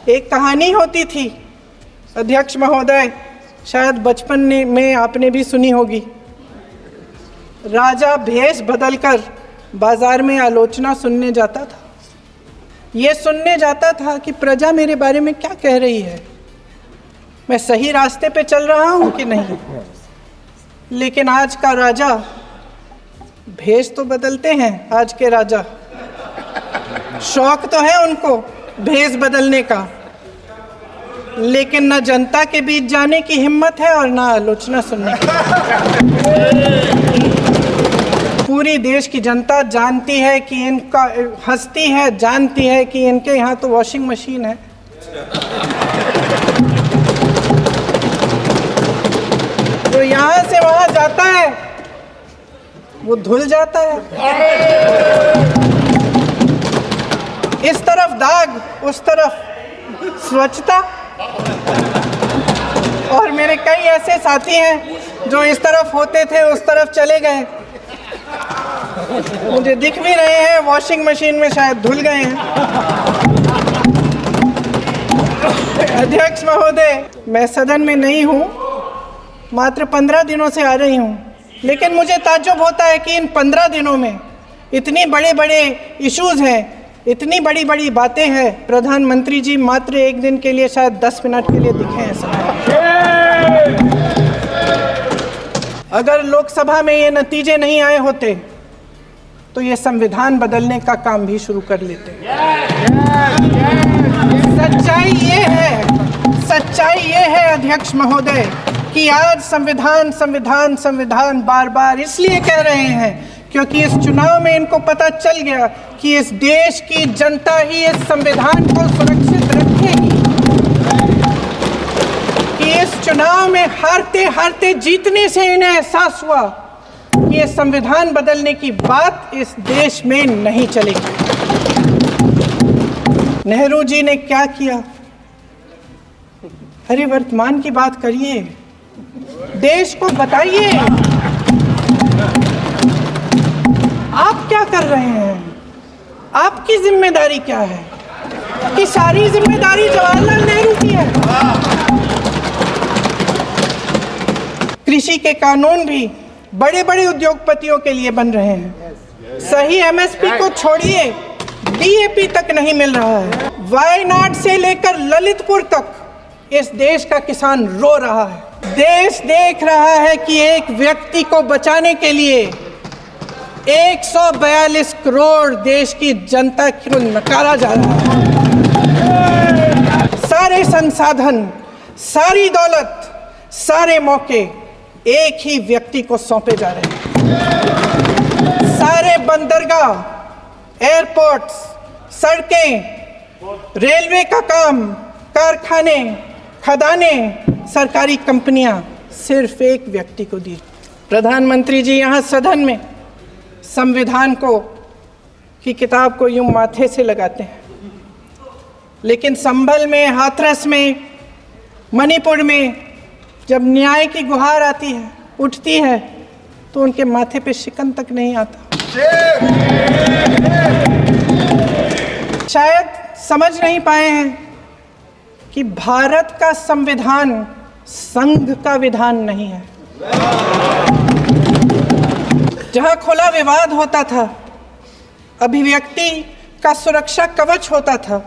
एक कहानी होती थी अध्यक्ष महोदय, शायद बचपन में आपने भी सुनी होगी। राजा भेष बदलकर बाजार में आलोचना सुनने जाता था। ये सुनने जाता था कि प्रजा मेरे बारे में क्या कह रही है, मैं सही रास्ते पे चल रहा हूं कि नहीं। लेकिन आज का राजा, भेष तो बदलते हैं आज के राजा, शौक तो है उनको भेष बदलने का, लेकिन न जनता के बीच जाने की हिम्मत है और न आलोचना सुनने की। पूरी देश की जनता जानती है कि इनका, हंसती है, जानती है कि इनके यहाँ तो वॉशिंग मशीन है। जो यहाँ से वहाँ जाता है वो धुल जाता है। इस तरफ दाग, उस तरफ स्वच्छता। और मेरे कई ऐसे साथी हैं जो इस तरफ होते थे उस तरफ चले गए, मुझे दिख भी रहे हैं, वॉशिंग मशीन में शायद धुल गए हैं। अध्यक्ष महोदय, मैं सदन में नहीं हूँ, मात्र 15 दिनों से आ रही हूँ, लेकिन मुझे ताज्जुब होता है कि इन 15 दिनों में इतनी बड़े बड़े इश्यूज हैं, इतनी बड़ी बड़ी बातें हैं, प्रधानमंत्री जी मात्र एक दिन के लिए, शायद 10 मिनट के लिए दिखे हैं सभा। अगर लोकसभा में ये नतीजे नहीं आए होते तो ये संविधान बदलने का काम भी शुरू कर लेते। सच्चाई ये है अध्यक्ष महोदय कि आज संविधान बार बार इसलिए कह रहे हैं क्योंकि इस चुनाव में इनको पता चल गया कि इस देश की जनता ही इस संविधान को सुरक्षित रखेगी, कि इस चुनाव में हारते हारते जीतने से इन्हें एहसास हुआ कि ये संविधान बदलने की बात इस देश में नहीं चलेगी। नेहरू जी ने क्या किया? अरे वर्तमान की बात करिए, देश को बताइए आप क्या कर रहे हैं, आपकी जिम्मेदारी क्या है? कि सारी जिम्मेदारी जवाहरलाल नेहरू की है। कृषि के कानून भी बड़े बड़े उद्योगपतियों के लिए बन रहे हैं। सही एमएसपी को छोड़िए, डीएपी तक नहीं मिल रहा है। वायनाड से लेकर ललितपुर तक इस देश का किसान रो रहा है। देश देख रहा है कि एक व्यक्ति को बचाने के लिए 142 करोड़ देश की जनता को नकारा जा रहा है। सारे संसाधन, सारी दौलत, सारे मौके एक ही व्यक्ति को सौंपे जा रहे हैं। सारे बंदरगाह, एयरपोर्ट्स, सड़कें, रेलवे का काम, कारखाने, खदाने, सरकारी कंपनियां सिर्फ एक व्यक्ति को दी। प्रधानमंत्री जी यहाँ सदन में संविधान को की किताब को यूं माथे से लगाते हैं, लेकिन संभल में, हाथरस में, मणिपुर में जब न्याय की गुहार आती है, उठती है, तो उनके माथे पे शिकन तक नहीं आता। शायद समझ नहीं पाए हैं कि भारत का संविधान संघ का विधान नहीं है। जहां खुला विवाद होता था, अभिव्यक्ति का सुरक्षा कवच होता था,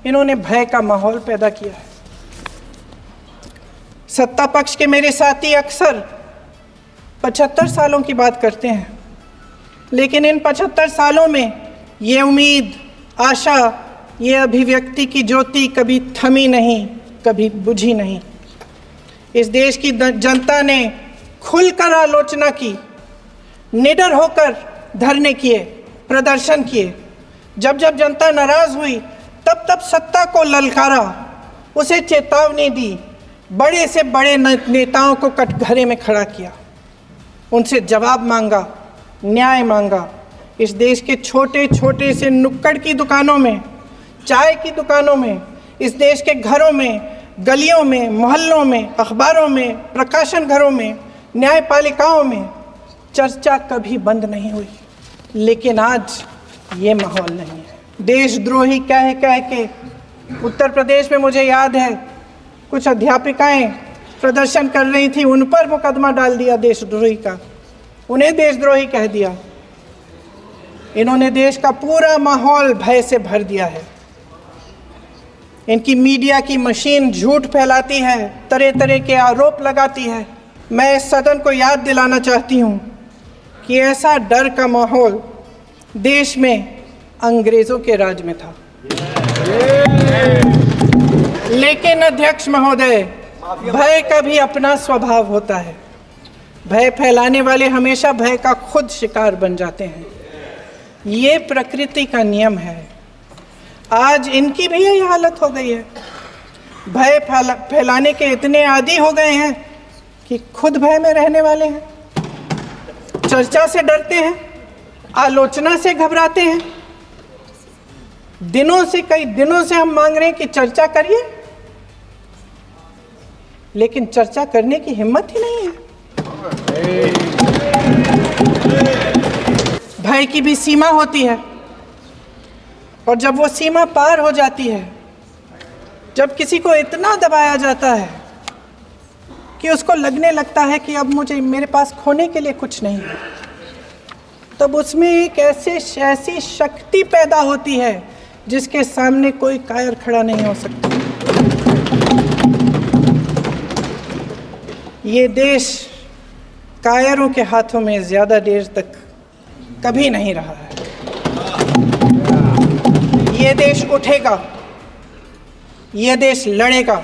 इन्होंने भय का माहौल पैदा किया है। सत्ता पक्ष के मेरे साथी अक्सर 75 सालों की बात करते हैं, लेकिन इन 75 सालों में ये उम्मीद, आशा, ये अभिव्यक्ति की ज्योति कभी थमी नहीं, कभी बुझी नहीं। इस देश की जनता ने खुलकर आलोचना की, निडर होकर धरने किए, प्रदर्शन किए। जब जब जनता नाराज हुई तब तब सत्ता को ललकारा, उसे चेतावनी दी, बड़े से बड़े नेताओं को कटघरे में खड़ा किया, उनसे जवाब मांगा, न्याय मांगा। इस देश के छोटे छोटे से नुक्कड़ की दुकानों में, चाय की दुकानों में, इस देश के घरों में, गलियों में, मोहल्लों में, अखबारों में, प्रकाशन घरों में, न्यायपालिकाओं में चर्चा कभी बंद नहीं हुई। लेकिन आज ये माहौल नहीं है। देशद्रोही कह कह के उत्तर प्रदेश में मुझे याद है कुछ अध्यापिकाएं प्रदर्शन कर रही थी, उन पर मुकदमा डाल दिया देशद्रोही का, उन्हें देशद्रोही कह दिया। इन्होंने देश का पूरा माहौल भय से भर दिया है। इनकी मीडिया की मशीन झूठ फैलाती है, तरह तरह के आरोप लगाती है। मैं इस सदन को याद दिलाना चाहती हूँ कि ऐसा डर का माहौल देश में अंग्रेजों के राज में था। लेकिन अध्यक्ष महोदय, भय का भी अपना स्वभाव होता है। भय फैलाने वाले हमेशा भय का खुद शिकार बन जाते हैं। ये प्रकृति का नियम है। आज इनकी भी यही हालत हो गई है। भय फैलाने के इतने आदी हो गए हैं कि खुद भय में रहने वाले हैं, चर्चा से डरते हैं, आलोचना से घबराते हैं। कई दिनों से हम मांग रहे हैं कि चर्चा करिए, लेकिन चर्चा करने की हिम्मत ही नहीं है। भय की भी सीमा होती है, और जब वो सीमा पार हो जाती है, जब किसी को इतना दबाया जाता है कि उसको लगने लगता है कि अब मेरे पास खोने के लिए कुछ नहीं है, तब उसमें एक ऐसी शक्ति पैदा होती है जिसके सामने कोई कायर खड़ा नहीं हो सकता। ये देश कायरों के हाथों में ज्यादा देर तक कभी नहीं रहा है। ये देश उठेगा, ये देश लड़ेगा,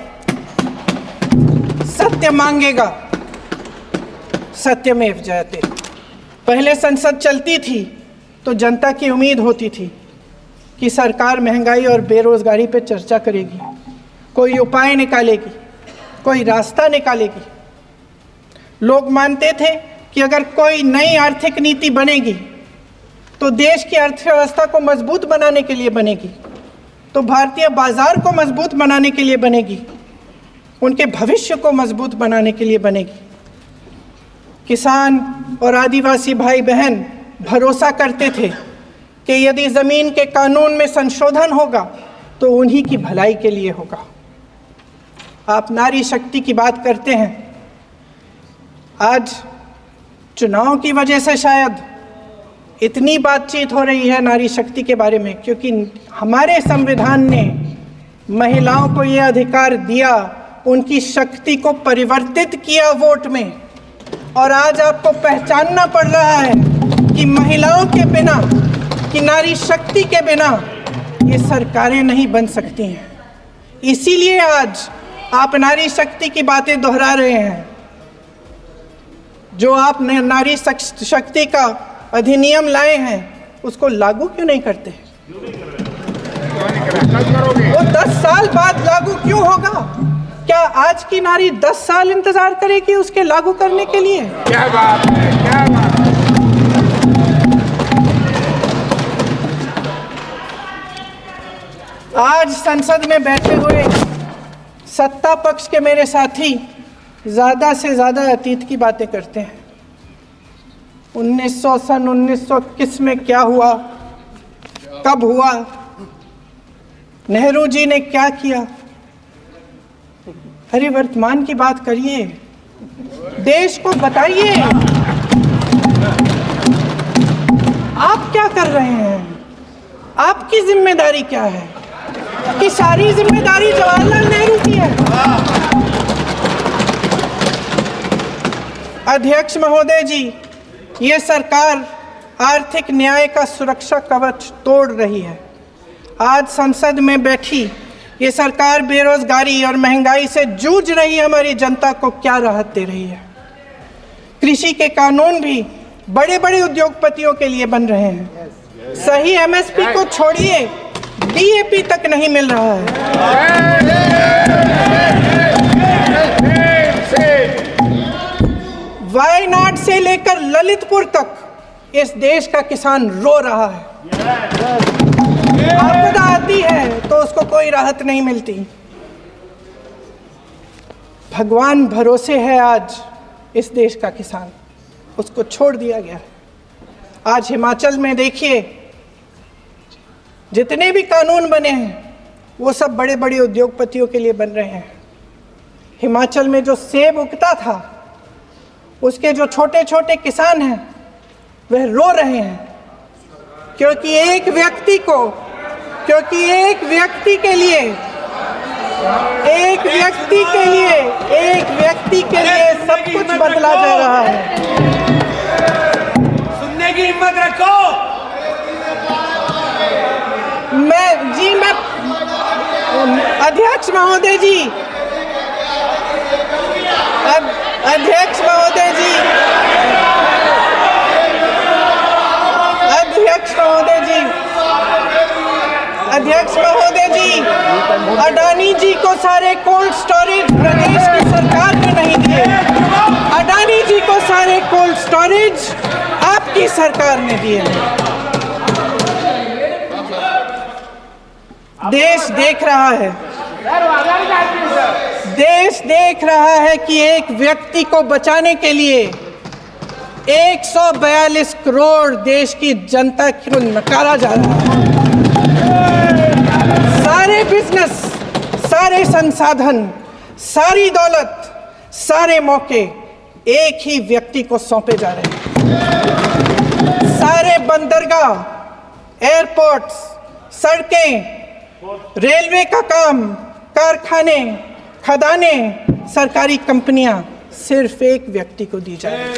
सत्य मांगेगा, सत्यमेव जयते। पहले संसद चलती थी तो जनता की उम्मीद होती थी कि सरकार महंगाई और बेरोजगारी पर चर्चा करेगी, कोई उपाय निकालेगी, कोई रास्ता निकालेगी। लोग मानते थे कि अगर कोई नई आर्थिक नीति बनेगी तो देश की अर्थव्यवस्था को मजबूत बनाने के लिए बनेगी, तो भारतीय बाजार को मजबूत बनाने के लिए बनेगी, उनके भविष्य को मजबूत बनाने के लिए बनेगी। किसान और आदिवासी भाई बहन भरोसा करते थे कि यदि जमीन के कानून में संशोधन होगा तो उन्हीं की भलाई के लिए होगा। आप नारी शक्ति की बात करते हैं। आज चुनाव की वजह से शायद इतनी बातचीत हो रही है नारी शक्ति के बारे में, क्योंकि हमारे संविधान ने महिलाओं को यह अधिकार दिया, उनकी शक्ति को परिवर्तित किया वोट में। और आज आपको पहचानना पड़ रहा है कि महिलाओं के बिना, कि नारी शक्ति के बिना ये सरकारें नहीं बन सकती हैं। इसीलिए आज आप नारी शक्ति की बातें दोहरा रहे हैं। जो आप नारी शक्ति का अधिनियम लाए हैं उसको लागू क्यों नहीं करते? वो 10 साल बाद लागू क्यों होगा? क्या आज की नारी 10 साल इंतजार करेगी उसके लागू करने के लिए? क्या बात है, क्या बात है। आज संसद में बैठे हुए सत्ता पक्ष के मेरे साथी ज्यादा से ज्यादा अतीत की बातें करते हैं। 1921 में क्या हुआ, कब हुआ, नेहरू जी ने क्या किया। अरे वर्तमान की बात करिए, देश को बताइए आप क्या कर रहे हैं, आपकी जिम्मेदारी क्या है? कि सारी जिम्मेदारी जवाहरलाल नेहरू की है। अध्यक्ष महोदय जी, ये सरकार आर्थिक न्याय का सुरक्षा कवच तोड़ रही है। आज संसद में बैठी ये सरकार बेरोजगारी और महंगाई से जूझ रही हमारी जनता को क्या राहत दे रही है? कृषि के कानून भी बड़े बड़े उद्योगपतियों के लिए बन रहे हैं। सही एमएसपी को छोड़िए, डीएपी तक नहीं मिल रहा है। वायनाड से लेकर ललितपुर तक इस देश का किसान रो रहा है। आपदा आती है तो उसको कोई राहत नहीं मिलती। भगवान भरोसे है आज इस देश का किसान, उसको छोड़ दिया गया। आज हिमाचल में देखिए, जितने भी कानून बने हैं वो सब बड़े बड़े उद्योगपतियों के लिए बन रहे हैं। हिमाचल में जो सेब उगता था, उसके जो छोटे छोटे किसान हैं वह रो रहे हैं, क्योंकि एक व्यक्ति के लिए सब कुछ बदला जा रहा है। सुनने की हिम्मत रखो। मैं अध्यक्ष महोदय जी, अध्यक्ष महोदय जी, अडानी जी को सारे कोल्ड स्टोरेज प्रदेश की सरकार ने नहीं दिए। अडानी जी को सारे कोल्ड स्टोरेज आपकी सरकार ने दिए हैं। देश देख रहा है कि एक व्यक्ति को बचाने के लिए 142 करोड़ देश की जनता को नकारा जा रहा है। सारे बिजनेस, सारे संसाधन, सारी दौलत, सारे मौके एक ही व्यक्ति को सौंपे जा रहे हैं। सारे बंदरगाह, एयरपोर्ट्स, सड़कें, रेलवे का काम, कारखाने, खदाने, सरकारी कंपनियां सिर्फ एक व्यक्ति को दी जा रही है।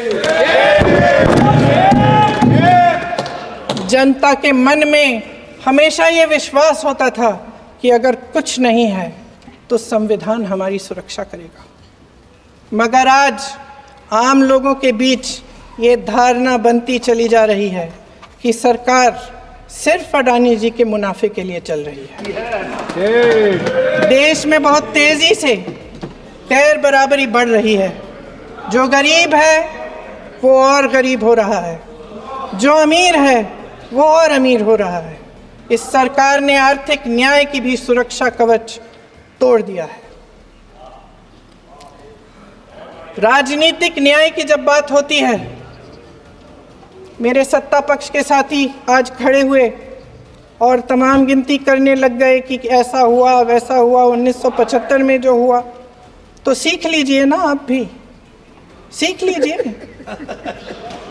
जनता के मन में हमेशा ये विश्वास होता था कि अगर कुछ नहीं है तो संविधान हमारी सुरक्षा करेगा, मगर आज आम लोगों के बीच ये धारणा बनती चली जा रही है कि सरकार सिर्फ अडानी जी के मुनाफे के लिए चल रही है। देश में बहुत तेजी से गैर बराबरी बढ़ रही है। जो गरीब है वो और गरीब हो रहा है, जो अमीर है वो और अमीर हो रहा है। इस सरकार ने आर्थिक न्याय की भी सुरक्षा कवच तोड़ दिया है। राजनीतिक न्याय की जब बात होती है, मेरे सत्ता पक्ष के साथी आज खड़े हुए और तमाम गिनती करने लग गए कि ऐसा हुआ वैसा हुआ, 1975 में जो हुआ। तो सीख लीजिए ना, आप भी सीख लीजिए।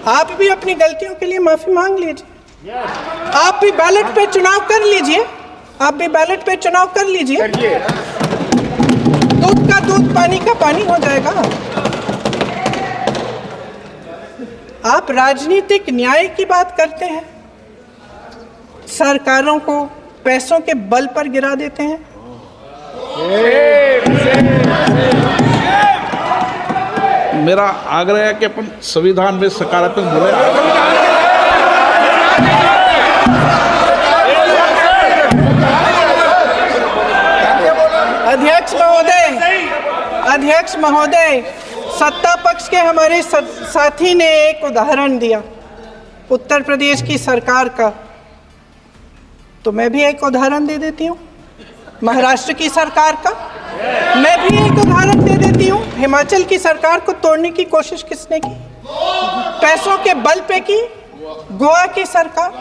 आप भी अपनी गलतियों के लिए माफी मांग लीजिए। आप भी बैलेट पे चुनाव कर लीजिए। दूध का दूध, पानी का पानी हो जाएगा। आप राजनीतिक न्याय की बात करते हैं, सरकारों को पैसों के बल पर गिरा देते हैं। मेरा आग्रह है कि अपन संविधान में सकारात्मक बोले। अध्यक्ष महोदय, सत्ता पक्ष के हमारे साथी ने एक उदाहरण दिया उत्तर प्रदेश की सरकार का, तो मैं भी एक उदाहरण दे देती हूँ महाराष्ट्र की सरकार का। मैं भी एक उदाहरण दे देती हूँ हिमाचल की सरकार को तोड़ने की कोशिश किसने की, पैसों के बल पे की, गोवा की सरकार।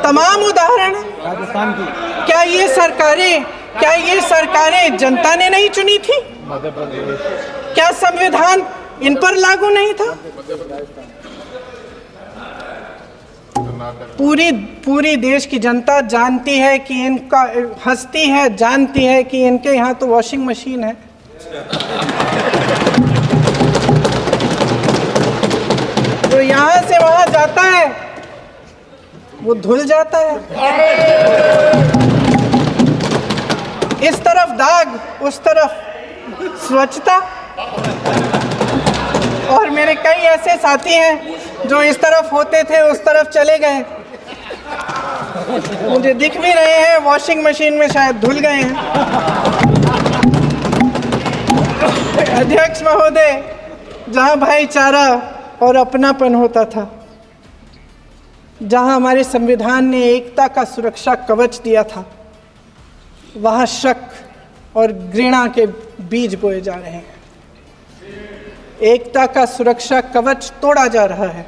तमाम उदाहरण राजस्थान की। क्या ये सरकारें जनता ने नहीं चुनी थी? क्या संविधान इन पर लागू नहीं था? पूरी देश की जनता जानती है कि इनका, हंसती है, जानती है कि इनके यहाँ तो वॉशिंग मशीन है। तो यहाँ से वहां जाता है, वो धुल जाता है। इस तरफ दाग, उस तरफ स्वच्छता। और मेरे कई ऐसे साथी हैं जो इस तरफ होते थे उस तरफ चले गए, मुझे दिख भी रहे हैं, वॉशिंग मशीन में शायद धुल गए हैं। अध्यक्ष महोदय, जहां भाईचारा और अपनापन होता था, जहां हमारे संविधान ने एकता का सुरक्षा कवच दिया था, वहां शक और घृणा के बीज बोए जा रहे हैं। एकता का सुरक्षा कवच तोड़ा जा रहा है।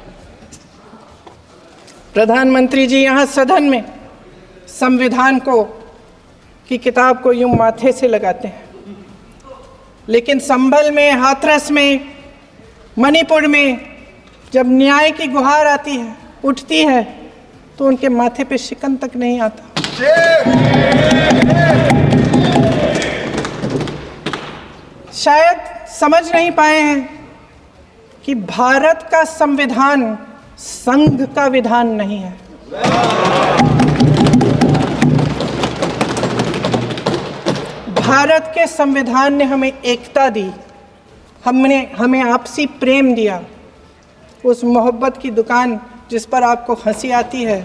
प्रधानमंत्री जी यहाँ सदन में संविधान को की किताब को यूं माथे से लगाते हैं, लेकिन संभल में, हाथरस में, मणिपुर में जब न्याय की गुहार आती है, उठती है, तो उनके माथे पे शिकन तक नहीं आता। शायद समझ नहीं पाए हैं कि भारत का संविधान संघ का विधान नहीं है। भारत के संविधान ने हमें एकता दी, हमें आपसी प्रेम दिया। उस मोहब्बत की दुकान जिस पर आपको हंसी आती है,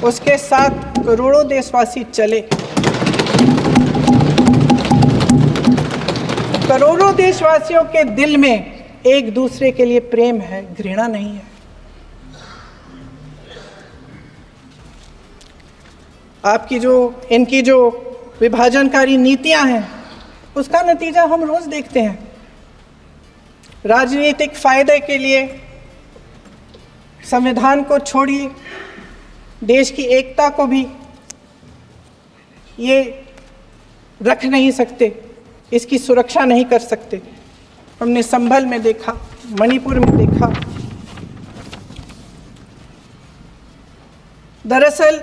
उसके साथ करोड़ों देशवासी चले। करोड़ों देशवासियों के दिल में एक दूसरे के लिए प्रेम है, घृणा नहीं है। इनकी जो विभाजनकारी नीतियां हैं, उसका नतीजा हम रोज देखते हैं। राजनीतिक फायदे के लिए संविधान को छोड़िए, देश की एकता को भी ये रख नहीं सकते, इसकी सुरक्षा नहीं कर सकते। हमने संभल में देखा, मणिपुर में देखा। दरअसल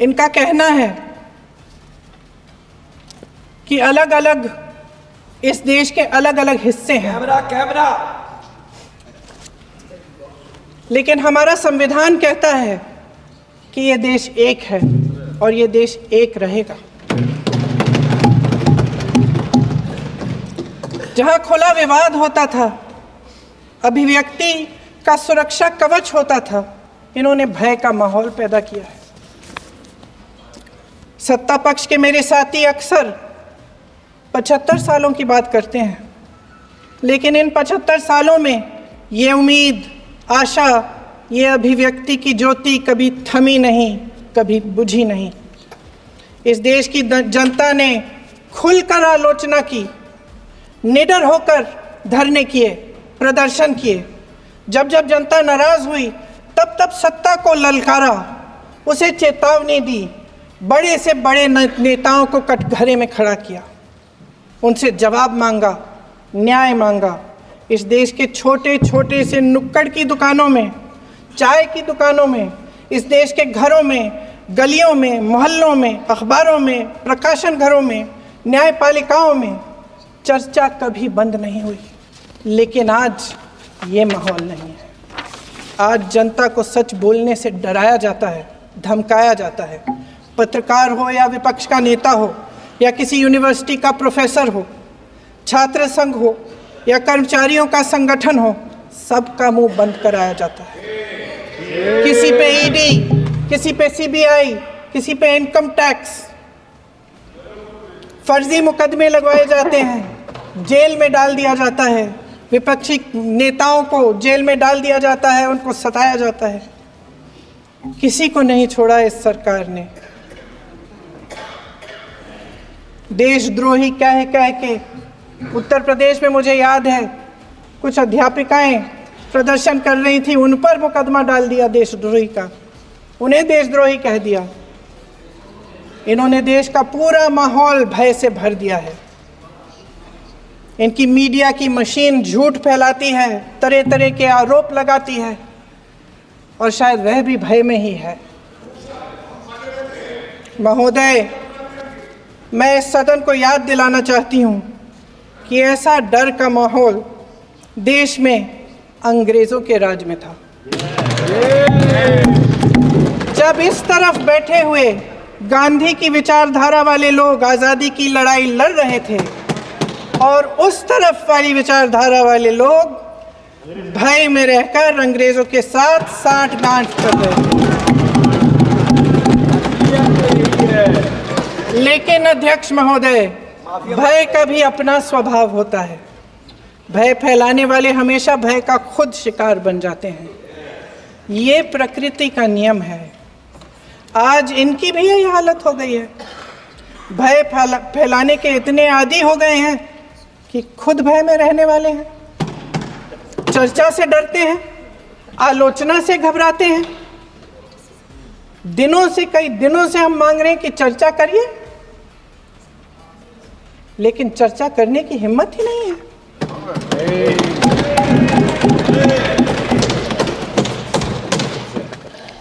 इनका कहना है कि अलग अलग इस देश के अलग अलग हिस्से हैं, कैमरा लेकिन हमारा संविधान कहता है कि ये देश एक है और ये देश एक रहेगा। जहां खुला विवाद होता था, अभिव्यक्ति का सुरक्षा कवच होता था, इन्होंने भय का माहौल पैदा किया है। सत्ता पक्ष के मेरे साथी अक्सर 75 सालों की बात करते हैं, लेकिन इन 75 सालों में ये उम्मीद, आशा, ये अभिव्यक्ति की ज्योति कभी थमी नहीं, कभी बुझी नहीं। इस देश की जनता ने खुलकर आलोचना की, निडर होकर धरने किए, प्रदर्शन किए। जब जब जनता नाराज हुई, तब तब सत्ता को ललकारा, उसे चेतावनी दी, बड़े से बड़े नेताओं को कटघरे में खड़ा किया, उनसे जवाब मांगा, न्याय मांगा। इस देश के छोटे छोटे से नुक्कड़ की दुकानों में, चाय की दुकानों में, इस देश के घरों में, गलियों में, मोहल्लों में, अखबारों में, प्रकाशन घरों में, न्यायपालिकाओं में चर्चा कभी बंद नहीं हुई। लेकिन आज ये माहौल नहीं है। आज जनता को सच बोलने से डराया जाता है, धमकाया जाता है। पत्रकार हो या विपक्ष का नेता हो या किसी यूनिवर्सिटी का प्रोफेसर हो, छात्र संघ हो या कर्मचारियों का संगठन हो, सबका मुंह बंद कराया जाता है। किसी पे ईडी, किसी पे सीबीआई, किसी पे इनकम टैक्स, फर्जी मुकदमे लगवाए जाते हैं, जेल में डाल दिया जाता है। विपक्षी नेताओं को जेल में डाल दिया जाता है, उनको सताया जाता है। किसी को नहीं छोड़ा इस सरकार ने। देशद्रोही कह कह के उत्तर प्रदेश में मुझे याद है कुछ अध्यापिकाएं प्रदर्शन कर रही थी, उन पर मुकदमा डाल दिया देशद्रोही का, उन्हें देशद्रोही कह दिया। इन्होंने देश का पूरा माहौल भय से भर दिया है। इनकी मीडिया की मशीन झूठ फैलाती है, तरह तरह के आरोप लगाती है, और शायद वह भी भय में ही है। महोदय, मैं इस सदन को याद दिलाना चाहती हूँ कि ऐसा डर का माहौल देश में अंग्रेजों के राज में था। जब इस तरफ बैठे हुए गांधी की विचारधारा वाले लोग आज़ादी की लड़ाई लड़ रहे थे और उस तरफ वाली विचारधारा वाले लोग भय में रहकर अंग्रेजों के साथ साठगांठ कर रहे थे। लेकिन अध्यक्ष महोदय, भय का भी अपना स्वभाव होता है। भय फैलाने वाले हमेशा भय का खुद शिकार बन जाते हैं। ये प्रकृति का नियम है। आज इनकी भी यही हालत हो गई है। भय फैलाने के इतने आदी हो गए हैं कि खुद भय में रहने वाले हैं, चर्चा से डरते हैं, आलोचना से घबराते हैं। कई दिनों से हम मांग रहे हैं कि चर्चा करिए, लेकिन चर्चा करने की हिम्मत ही नहीं है।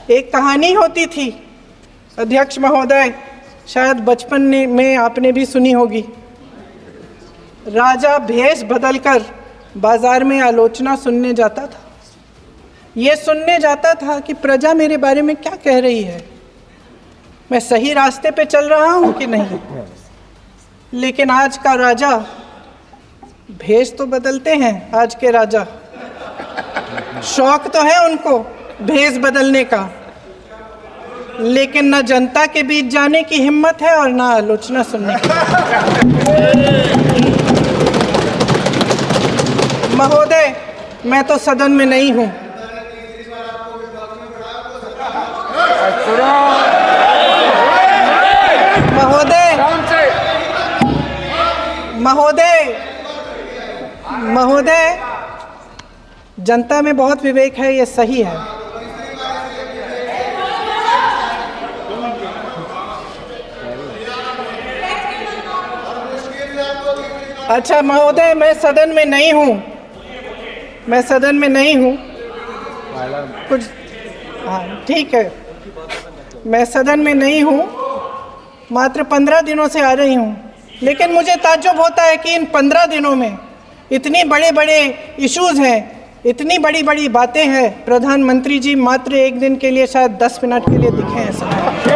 एक कहानी होती थी अध्यक्ष महोदय, शायद बचपन में आपने भी सुनी होगी। राजा भेष बदलकर बाजार में आलोचना सुनने जाता था। ये सुनने जाता था कि प्रजा मेरे बारे में क्या कह रही है, मैं सही रास्ते पे चल रहा हूं कि नहीं। लेकिन आज का राजा, भेष तो बदलते हैं आज के राजा, शौक तो है उनको भेष बदलने का, लेकिन न जनता के बीच जाने की हिम्मत है और न आलोचना सुनने की। महोदय, मैं तो सदन में नहीं हूं। महोदय, जनता में बहुत विवेक है, ये सही है। अच्छा महोदय, मैं सदन में नहीं हूँ, कुछ, हाँ ठीक है, मैं सदन में नहीं हूँ, मात्र 15 दिनों से आ रही हूँ। लेकिन मुझे ताज्जुब होता है कि इन 15 दिनों में इतनी बड़े इश्यूज हैं, इतनी बड़ी बातें हैं, प्रधानमंत्री जी मात्र एक दिन के लिए, शायद 10 मिनट के लिए दिखे हैं सर।